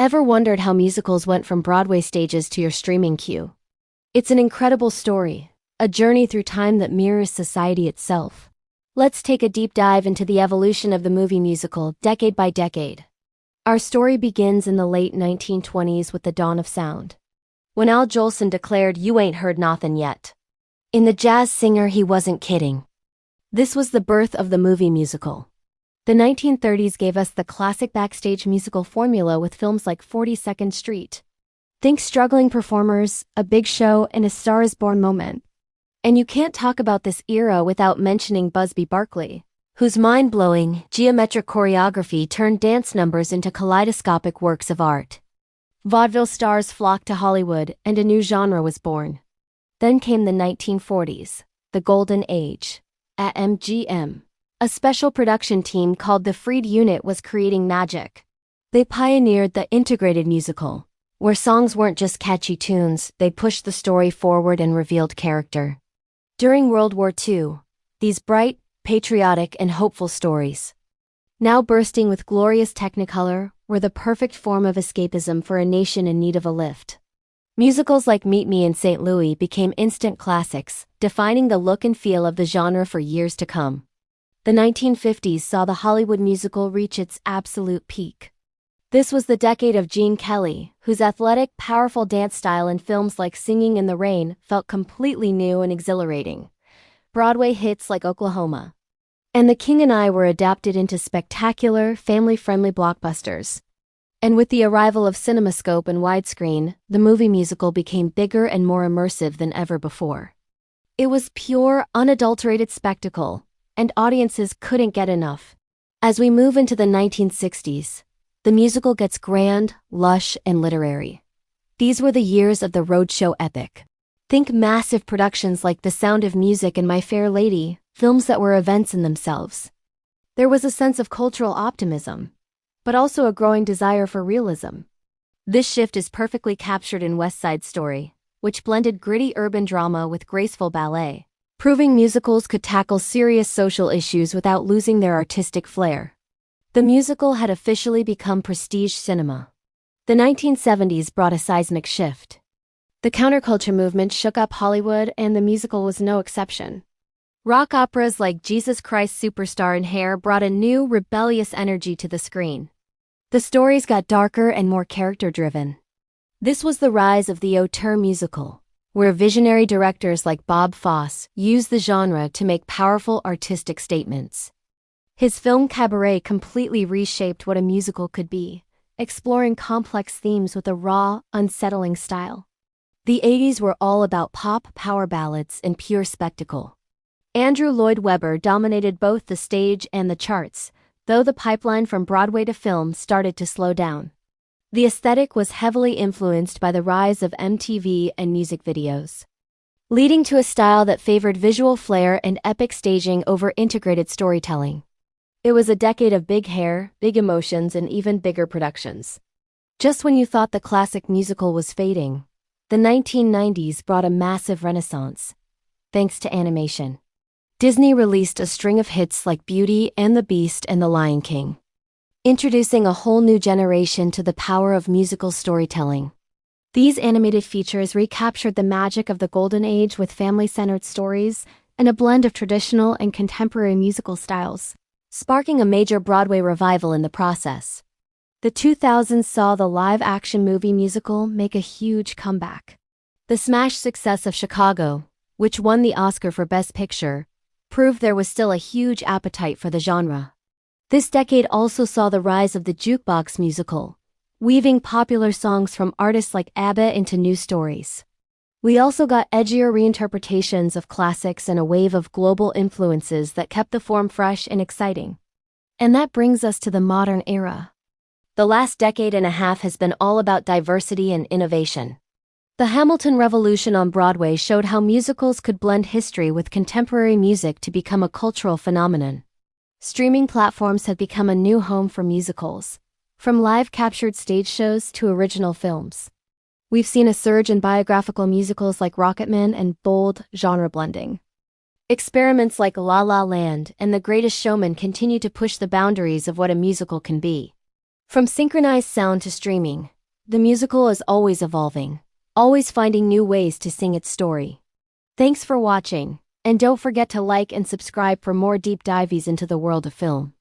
Ever wondered how musicals went from Broadway stages to your streaming queue? It's an incredible story, a journey through time that mirrors society itself. Let's take a deep dive into the evolution of the movie musical, decade by decade. Our story begins in the late 1920s with the dawn of sound, when Al Jolson declared, "You ain't heard nothin' yet." In The Jazz Singer, he wasn't kidding. This was the birth of the movie musical. The 1930s gave us the classic backstage musical formula with films like 42nd Street. Think struggling performers, a big show, and a Star is Born moment. And you can't talk about this era without mentioning Busby Berkeley, whose mind-blowing, geometric choreography turned dance numbers into kaleidoscopic works of art. Vaudeville stars flocked to Hollywood, and a new genre was born. Then came the 1940s, the Golden Age. At MGM, a special production team called the Freed Unit was creating magic. They pioneered the integrated musical, where songs weren't just catchy tunes, they pushed the story forward and revealed character. During World War II, these bright, patriotic, and hopeful stories, now bursting with glorious technicolor, were the perfect form of escapism for a nation in need of a lift. Musicals like Meet Me in St. Louis became instant classics, defining the look and feel of the genre for years to come. The 1950s saw the Hollywood musical reach its absolute peak. This was the decade of Gene Kelly, whose athletic, powerful dance style in films like Singing in the Rain felt completely new and exhilarating. Broadway hits like Oklahoma and The King and I were adapted into spectacular, family-friendly blockbusters. And with the arrival of CinemaScope and widescreen, the movie musical became bigger and more immersive than ever before. It was pure, unadulterated spectacle, and audiences couldn't get enough. As we move into the 1960s, the musical gets grand, lush, and literary. These were the years of the roadshow epic. Think massive productions like The Sound of Music and My Fair Lady, films that were events in themselves. There was a sense of cultural optimism, but also a growing desire for realism. This shift is perfectly captured in West Side Story, which blended gritty urban drama with graceful ballet, proving musicals could tackle serious social issues without losing their artistic flair. The musical had officially become prestige cinema. The 1970s brought a seismic shift. The counterculture movement shook up Hollywood, and the musical was no exception. Rock operas like Jesus Christ Superstar and Hair brought a new, rebellious energy to the screen. The stories got darker and more character-driven. This was the rise of the auteur musical, where visionary directors like Bob Fosse used the genre to make powerful artistic statements. His film Cabaret completely reshaped what a musical could be, exploring complex themes with a raw, unsettling style. The 80s were all about pop power ballads and pure spectacle. Andrew Lloyd Webber dominated both the stage and the charts, though the pipeline from Broadway to film started to slow down. The aesthetic was heavily influenced by the rise of MTV and music videos, leading to a style that favored visual flair and epic staging over integrated storytelling. It was a decade of big hair, big emotions, and even bigger productions. Just when you thought the classic musical was fading, the 1990s brought a massive renaissance, thanks to animation. Disney released a string of hits like Beauty and the Beast and The Lion King, introducing a whole new generation to the power of musical storytelling. These animated features recaptured the magic of the Golden Age with family-centered stories and a blend of traditional and contemporary musical styles, sparking a major Broadway revival in the process. The 2000s saw the live-action movie musical make a huge comeback. The smash success of Chicago, which won the Oscar for Best Picture, proved there was still a huge appetite for the genre. This decade also saw the rise of the jukebox musical, weaving popular songs from artists like ABBA into new stories. We also got edgier reinterpretations of classics and a wave of global influences that kept the form fresh and exciting. And that brings us to the modern era. The last decade and a half has been all about diversity and innovation. The Hamilton Revolution on Broadway showed how musicals could blend history with contemporary music to become a cultural phenomenon. Streaming platforms have become a new home for musicals, from live-captured stage shows to original films. We've seen a surge in biographical musicals like Rocketman and bold, genre blending. Experiments like La La Land and The Greatest Showman continue to push the boundaries of what a musical can be. From synchronized sound to streaming, The musical is always evolving, always finding new ways to sing its story. Thanks for watching, and don't forget to like and subscribe for more deep dives into the world of film.